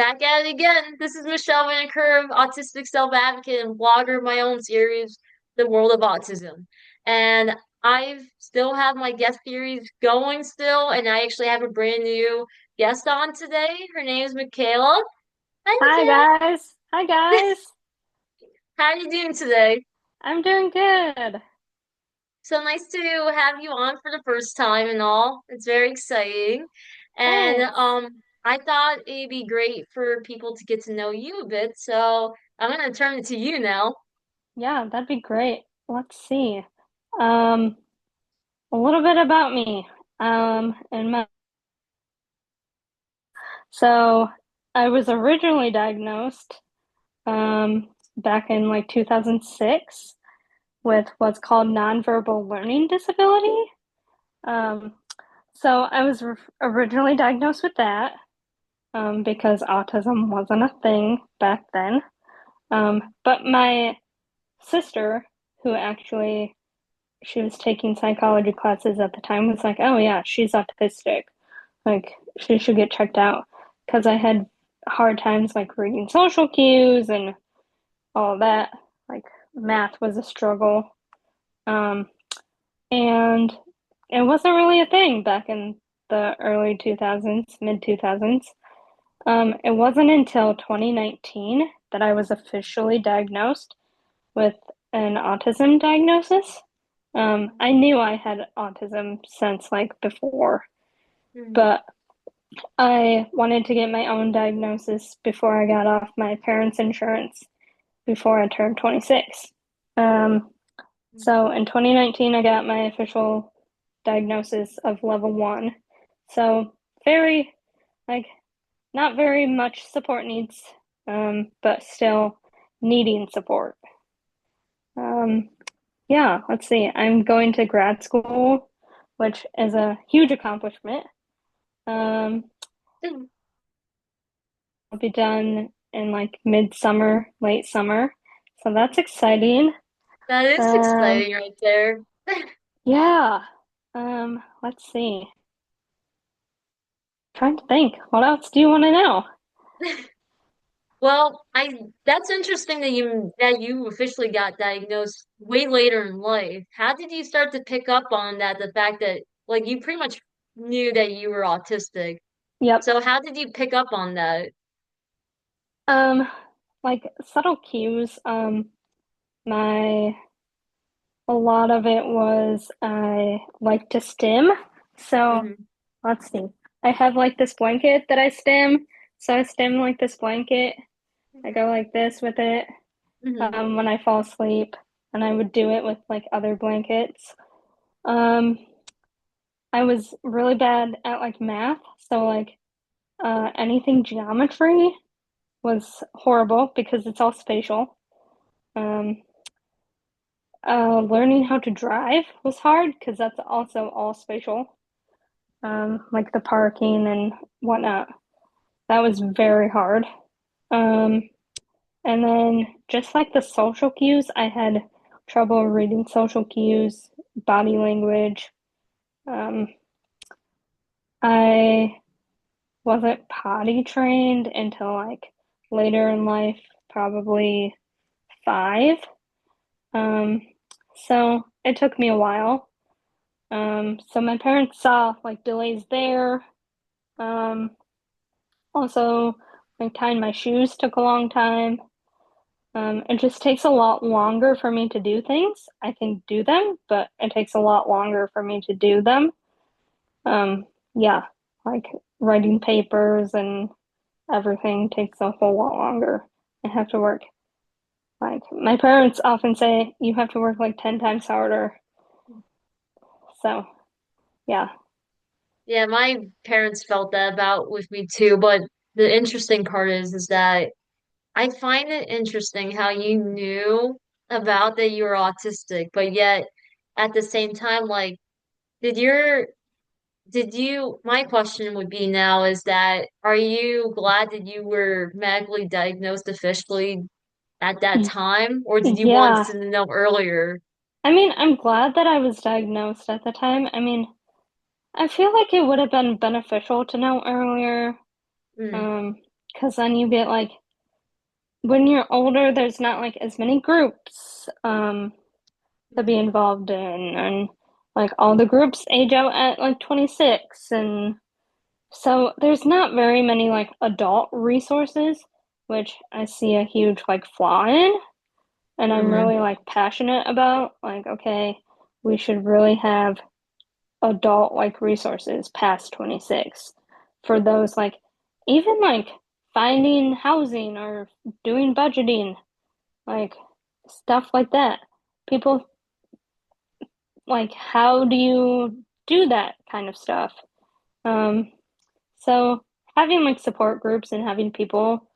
Back at it again. This is Michelle Curve, autistic self-advocate and blogger of my own series, The World of Autism. And I still have my guest series going still, and I actually have a brand new guest on today. Her name is Michaela. Hi, Hi Michaela. guys. Hi guys. How are you doing today? I'm doing good. So nice to have you on for the first time and all. It's very exciting. And Thanks. I thought it'd be great for people to get to know you a bit. So I'm gonna turn it to you now. Yeah, that'd be great. Let's see. Um, a little bit about me. And so I was originally diagnosed back in like 2006 with what's called nonverbal learning disability. Um, so I was originally diagnosed with that because autism wasn't a thing back then. But my sister, who actually she was taking psychology classes at the time, was like, "Oh yeah, she's autistic. Like she should get checked out." Because I had hard times like reading social cues and all that. Like math was a struggle, um, and it wasn't really a thing back in the early 2000s, mid 2000s. It wasn't until 2019 that I was officially diagnosed with an autism diagnosis. I knew I had autism since like before, Mhm. but I wanted to get my own diagnosis before I got off my parents' insurance before I turned 26. Um, so in 2019, I got my official diagnosis of level one. So very, like, not very much support needs, but still needing support. Um, Yeah, let's see. I'm going to grad school, which is a huge accomplishment. Um, I'll be done in like midsummer, late summer. So that's exciting. That is Um, exciting right there. yeah. Let's see. Trying to think. What else do you want to know? Well, I that's interesting that you officially got diagnosed way later in life. How did you start to pick up on that, the fact that like you pretty much knew that you were autistic? Yep. So how did you pick up on that? Um, like subtle cues. My A lot of it was I like to stim. So Hmm. let's see. I have like this blanket that I stim. So I stim like this blanket. I go like this with it Hmm. when I fall asleep, and I would do it with like other blankets. Um, I was really bad at like math, so like anything geometry was horrible because it's all spatial. Um, Learning how to drive was hard because that's also all spatial, like the parking and whatnot. That was very hard. Um, And then just like the social cues, I had trouble reading social cues, body language. Um, I wasn't potty trained until like later in life, probably five. Um, so it took me a while. So my parents saw like delays there. Um, Also, like tying my shoes took a long time. It just takes a lot longer for me to do things. I can do them, but it takes a lot longer for me to do them. Yeah, like writing papers and everything takes a whole lot longer. I have to work. Like my parents often say, you have to work like 10 times harder. So, yeah. Yeah, my parents felt that about with me too, but the interesting part is that I find it interesting how you knew about that you were autistic, but yet at the same time, like, did your did you my question would be now is that are you glad that you were medically diagnosed officially at that time, or did you want Yeah. to know earlier? I mean, I'm glad that I was diagnosed at the time. I mean, I feel like it would have been beneficial to know earlier. Mm, Um, because then you get like when you're older, there's not like as many groups to be involved in, and like all the groups age out at like 26, and so there's not very many like adult resources, which I see a huge like flaw in, and I'm Mm-hmm. really like passionate about like okay, we should really have adult like resources past 26 for those like even like finding housing or doing budgeting, like stuff like that. People like how do you do that kind of stuff? Um, so having like support groups and having people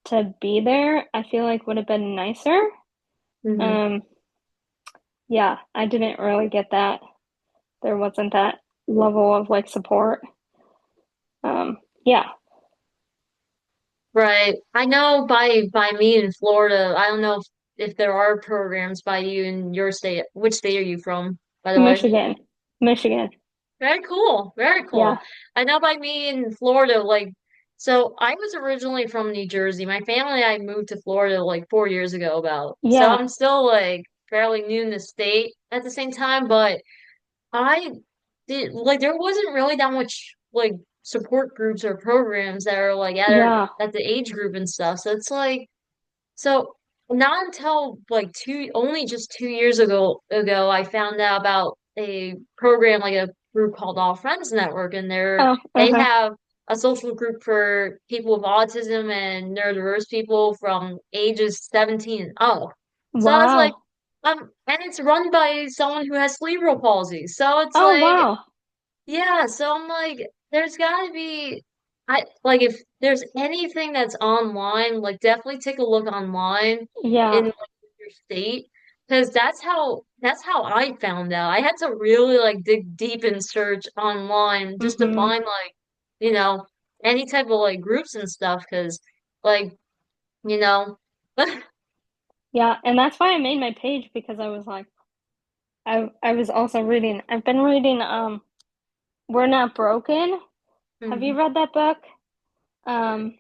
to be there, I feel like would have been nicer. Mm-hmm. Um, yeah, I didn't really get that. There wasn't that level of like support. Yeah, Right. I know by me in Florida, I don't know if there are programs by you in your state. Which state are you from, by the way? Michigan, Michigan. Very cool. Very Yeah, cool. I know by me in Florida, like, so I was originally from New Jersey. My family, I moved to Florida like 4 years ago about. So yeah, I'm still like fairly new in the state at the same time, but I did like there wasn't really that much like support groups or programs that are like yeah. at the age group and stuff. So it's like so not until like only just 2 years ago I found out about a program like a group called All Friends Network, and Oh, they uh-huh. have a social group for people with autism and neurodiverse people from ages 17 and up. So I was like, Wow. and it's run by someone who has cerebral palsy. So it's Oh, like wow. yeah, so I'm like, there's gotta be, I like if there's anything that's online, like definitely take a look online in Yeah. like your state, because that's how I found out. I had to really like dig deep and search online just to Mm-hmm. find like, you know, any type of like groups and stuff, because like, you know, Yeah, and that's why I made my page because I was like, I was also reading. I've been reading We're Not Broken. Have you Mhm. read that book? Um,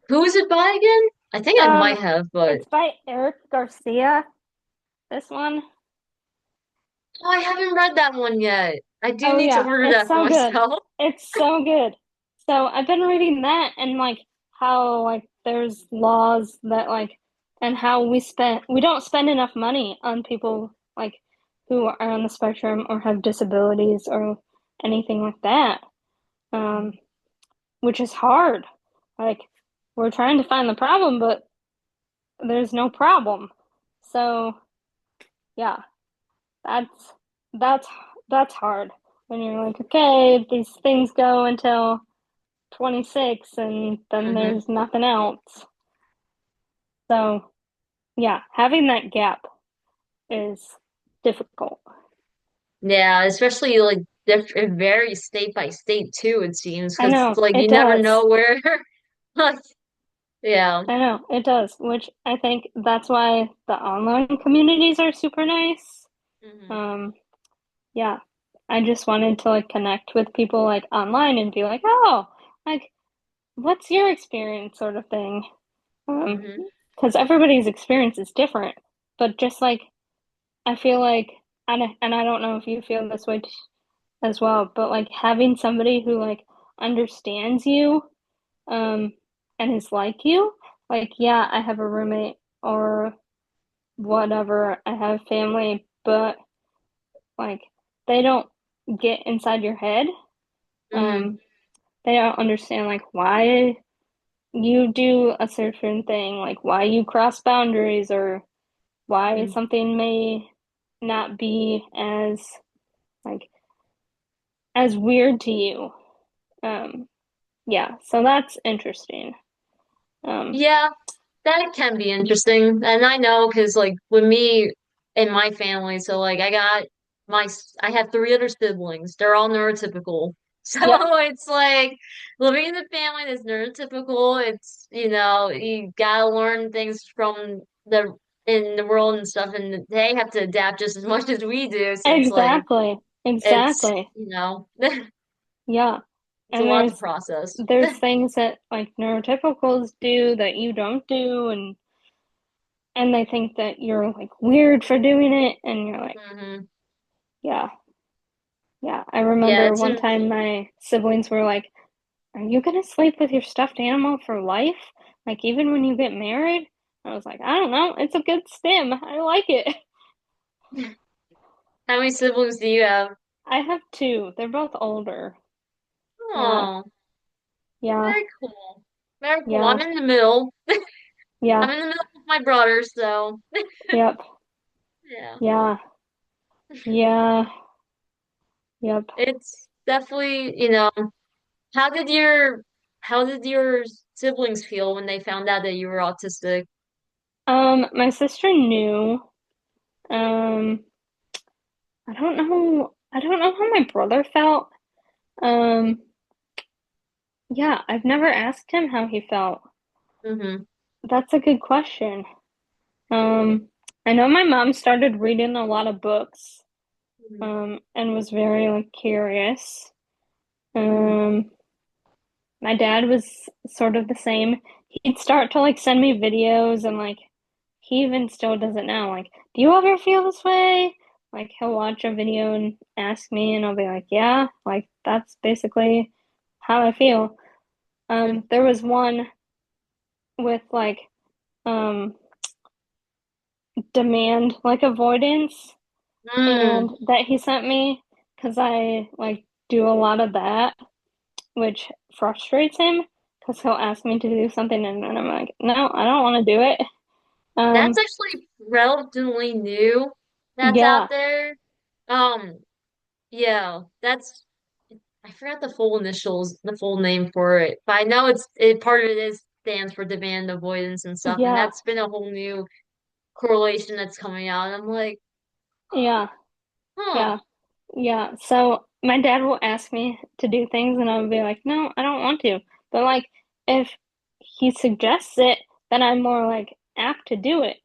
Who is it by again? I think I um, might have, but it's by Eric Garcia. This one. oh, I haven't read that one yet. I do Oh need to yeah, order it's that for so good. myself. It's so good. So I've been reading that and like how like there's laws that like and how we don't spend enough money on people like who are on the spectrum or have disabilities or anything like that. Um, which is hard. Like we're trying to find the problem, but there's no problem. So yeah, that's that's that's hard when you're like, okay, these things go until 26 and then Hmm. there's nothing else. So yeah, having that gap is difficult. Yeah, especially like it varies state by state too, it seems, I because know like it you never does. know where like yeah. I know it does, which I think that's why the online communities are super nice. Hmm. Um, yeah, I just wanted to like connect with people like online and be like, oh, like what's your experience sort of thing. Um, Hmm. because everybody's experience is different, but just like I feel like, and I don't know if you feel this way as well, but like having somebody who like understands you, um, and is like you, like, yeah, I have a roommate or whatever, I have family, but like they don't get inside your head. Hmm. Um, they don't understand like why you do a certain thing, like why you cross boundaries or why Hmm. something may not be as like as weird to you. Um, yeah, so that's interesting. Um, Yeah, that can be interesting. And I know because like with me and my family, so like I have three other siblings. They're all neurotypical. So yep, it's like living in a family that's neurotypical, it's you gotta learn things from the in the world and stuff, and they have to adapt just as much as we do. So it's like exactly, it's exactly. you know Yeah. It's a And lot to process. there's things that like neurotypicals do that you don't do, and they think that you're like weird for doing it, and you're like, Hmm. yeah, yeah. I Yeah, remember it's one in, time my siblings were like, "Are you gonna sleep with your stuffed animal for life? Like even when you get married?" I was like, "I don't know. It's a good stim. I like it." how many siblings do you have? I have two. They're both older. Yeah, Oh, yeah, very cool. Very cool. yeah, I'm in the middle. yeah, I'm in the middle with my brother, so yep, yeah. yeah, yeah, yep. It's definitely, how did your how did your siblings feel when they found out that you were autistic? My sister knew. Um, I don't know how my brother felt. Um, yeah, I've never asked him how he felt. Hmm. That's a good question. Um, I know my mom started reading a lot of books, and was very like curious. Hmm. Um, my dad was sort of the same. He'd start to like send me videos and like he even still does it now. Like, do you ever feel this way? Like he'll watch a video and ask me and I'll be like, yeah, like that's basically how I feel. There was one with like um demand like avoidance and Mm. that he sent me because I like do a lot of that, which frustrates him because he'll ask me to do something and then I'm like, no, I don't want to do it. That's Um, actually relatively new that's yeah, out there. Um, yeah, that's I forgot the full name for it, but I know part of it is stands for demand avoidance and stuff, and yeah, that's been a whole new correlation that's coming out. And I'm like, yeah, huh. yeah, yeah. So my dad will ask me to do things and I'll be like, no, I don't want to. But like if he suggests it, then I'm more like apt to do it.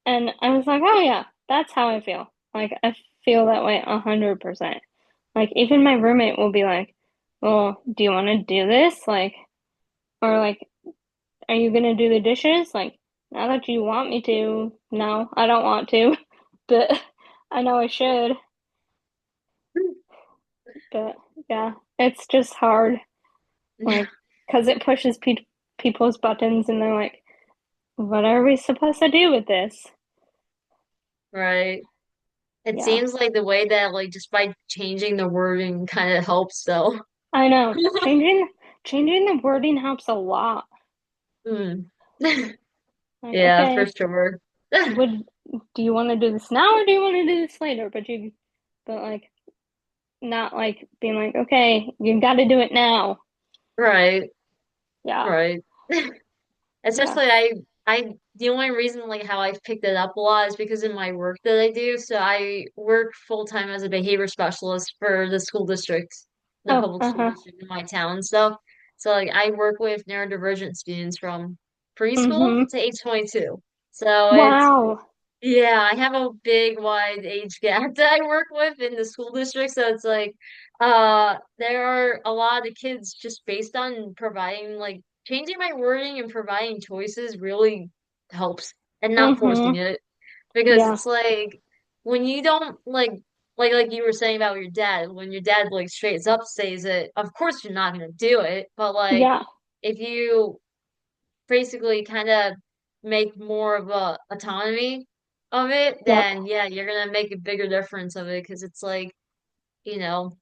And I was like, oh yeah, that's how I feel. Like I feel that way 100%. Like even my roommate will be like, well, do you want to do this? Like, or like, are you gonna do the dishes? Like, now that you want me to, no, I don't want to, but I know I should. But yeah, it's just hard, like, because it pushes people's buttons and they're like, what are we supposed to do with this? Right. It Yeah, seems like the way that like just by changing the wording kind of helps though. I know. Changing the wording helps a lot. Mm. Like, Yeah, for okay, sure. would do you want to do this now or do you want to do this later? But like, not like being like, okay, you got to do it now. Right. Yeah, Right. yeah. Especially the only reason like how I've picked it up a lot is because in my work that I do. So I work full time as a behavior specialist for the school district, the Oh, public school uh-huh. district in my town and stuff. So like I work with neurodivergent students from preschool Mm-hmm. to age 22. So it's Wow. yeah, I have a big wide age gap that I work with in the school district. So it's like there are a lot of kids just based on providing like changing my wording and providing choices really helps and not forcing Mm-hmm. it. Because Yeah. it's like when you don't like you were saying about your dad, when your dad like straight up says it, of course you're not gonna do it. But like Yeah. if you basically kind of make more of a autonomy of it, Yep. then yeah, you're gonna make a bigger difference of it because it's like, you know,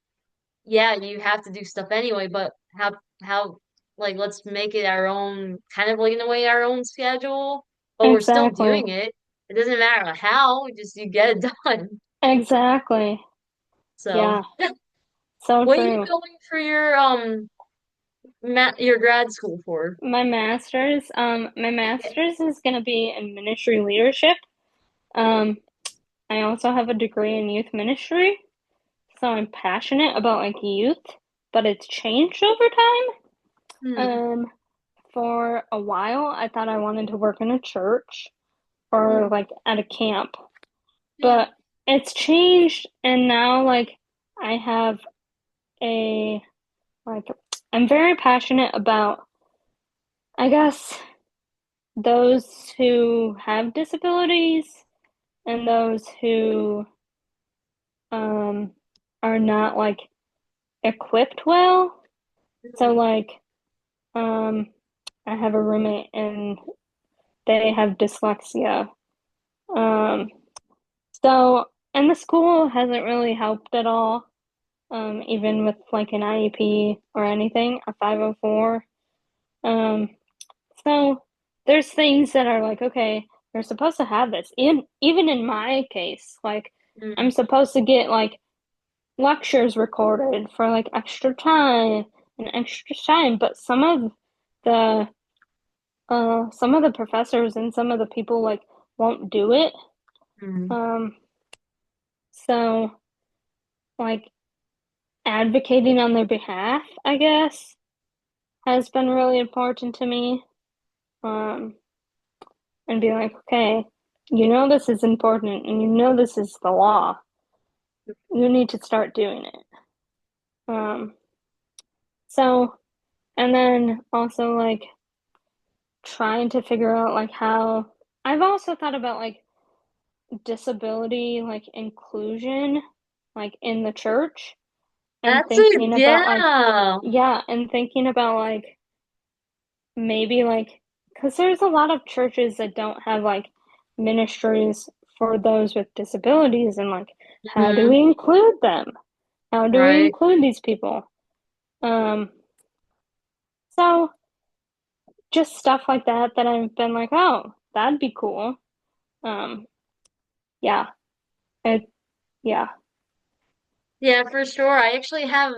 yeah, you have to do stuff anyway, but how like let's make it our own kind of like in a way our own schedule, but we're still Exactly. doing it. It doesn't matter how, just you get it done. Exactly. So, Yeah. So what are you true. going for your your grad school for? My master's is gonna be in ministry leadership. Um, I also have a degree in youth ministry, so I'm passionate about like youth, but it's changed over time. Hmm. Um, for a while, I thought I wanted to work in a church or like at a camp, Yeah. but it's changed, and now like I have a like I'm very passionate about, I guess, those who have disabilities and those who um are not like equipped well. So like um I have a roommate and they have dyslexia. Um so and the school hasn't really helped at all, even with like an IEP or anything, a 504. Um so there's things that are like, okay, you're supposed to have this. Even in my case, like I'm Mm, supposed to get like lectures recorded for like extra time, but the some of the professors and some of the people like won't do it. mm, Um, so like advocating on their behalf, I guess, has been really important to me. Um, and be like, okay, you know this is important and you know this is the law. You need to start doing it. Um, so and then also like trying to figure out like how I've also thought about like disability like inclusion like in the church and that's it. thinking about like Yeah. yeah and thinking about like maybe like because there's a lot of churches that don't have like ministries for those with disabilities and like how do we Hmm. include them, how do we Right. include these people, um so just stuff like that that I've been like, oh, that'd be cool. um yeah it yeah. Yeah, for sure. I actually have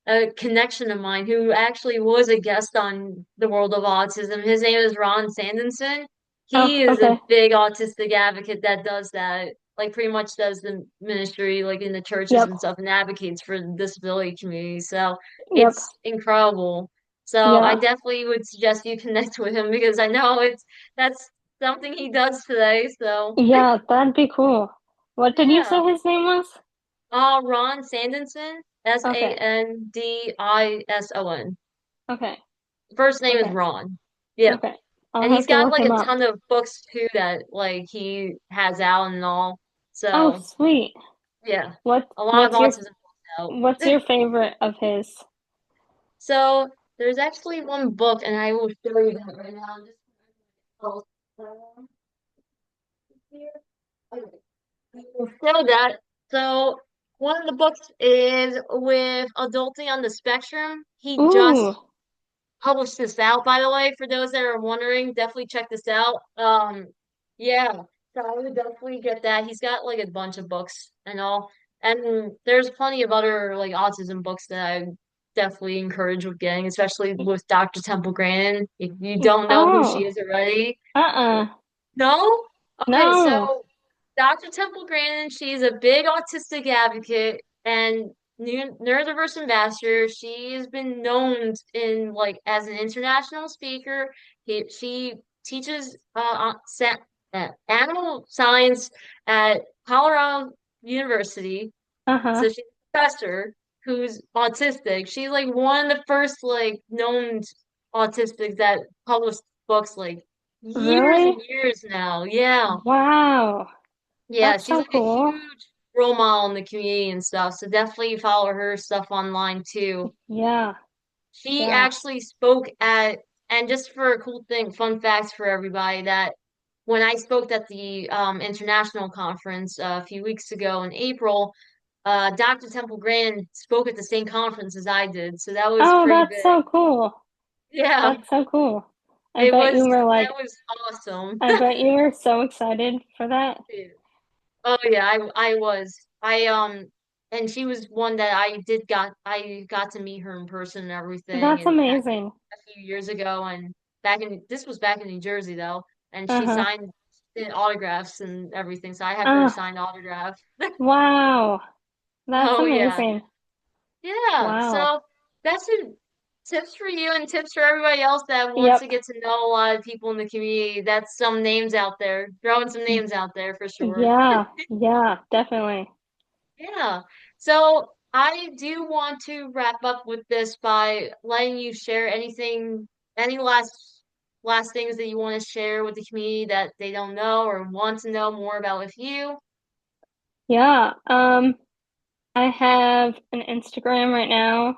a connection of mine who actually was a guest on the World of Autism. His name is Ron Sanderson. Oh, He is a okay. big autistic advocate that does that, like pretty much does the ministry like in the churches Yep. and stuff and advocates for the disability community. So Yep. it's incredible. So I Yeah. definitely would suggest you connect with him because I know that's something he does today. So Yeah, that'd be cool. What did you say yeah. his name was? Ron Sanderson, Okay. Sandison. Okay. First name is Okay. Ron. Yeah. Okay. I'll And he's have to got look like him a up. ton of books too that like he has out and all. Oh, So sweet. yeah, What a lot of what's your autism books out. what's your favorite of his? So there's actually one book, and I will show you that right now. Just here. Okay. I will show that. So one of the books is with Adulting on the Spectrum. He Ooh. just published this out, by the way, for those that are wondering. Definitely check this out. Yeah, so I would definitely get that. He's got like a bunch of books and all, and there's plenty of other like autism books that I definitely encourage with getting, especially with Dr. Temple Grandin. If you don't know who she Oh. is already, Uh-uh. no? Okay, No. so Dr. Temple Grandin, she's a big autistic advocate and neurodiverse ambassador. She has been known in like as an international speaker. She teaches animal science at Colorado University. Uh-huh. So she's a professor who's autistic. She's like one of the first like known autistics that published books like years and Really? years now. Yeah. Wow. Yeah, That's she's so like a cool. huge role model in the community and stuff. So definitely follow her stuff online too. Yeah. She Yeah. actually spoke at, and just for a cool thing, fun facts for everybody, that when I spoke at the international conference a few weeks ago in April, Dr. Temple Grandin spoke at the same conference as I did. So that was Oh, pretty that's so big. cool. Yeah, That's so cool. I it bet was, you were that like, was awesome. I bet you were so excited for that. Oh yeah, I was. And she was one that I got to meet her in person and everything That's and back amazing. a few years ago, and back in this was back in New Jersey though, and she Uh-huh. signed autographs and everything. So I had her Ah, signed autograph. wow. That's Oh yeah. amazing. Yeah. Wow. So that's some tips for you and tips for everybody else that wants to Yep. get to know a lot of people in the community. That's some names out there. Throwing some names out there for sure. Yeah. Yeah, definitely. Yeah. So I do want to wrap up with this by letting you share any last things that you want to share with the community that they don't know or want to know more about with you. Yeah, I have an Instagram right now.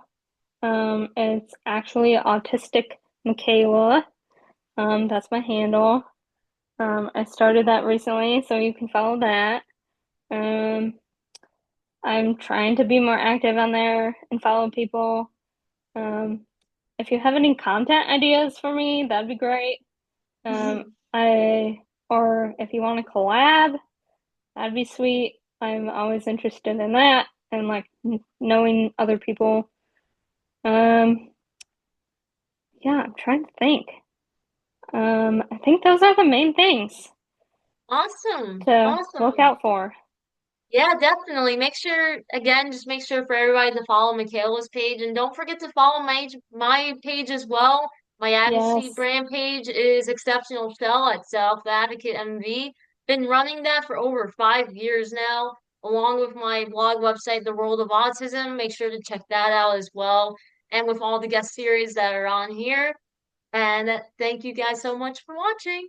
It's actually Autistic Michaela. That's my handle. I started that recently, so you can follow that. Um, I'm trying to be more active on there and follow people. Um, if you have any content ideas for me, that'd be great. I or if you want to collab, that'd be sweet. I'm always interested in that and like knowing other people. Um, yeah, I'm trying to think. I think those are the main things Awesome. to look Awesome. out for. Yeah, definitely. Make sure, again, just make sure for everybody to follow Michaela's page, and don't forget to follow my page as well. My advocacy Yes. brand page is Exceptional Shell at Self Advocate MV. Been running that for over 5 years now, along with my blog website, The World of Autism. Make sure to check that out as well, and with all the guest series that are on here. And thank you guys so much for watching.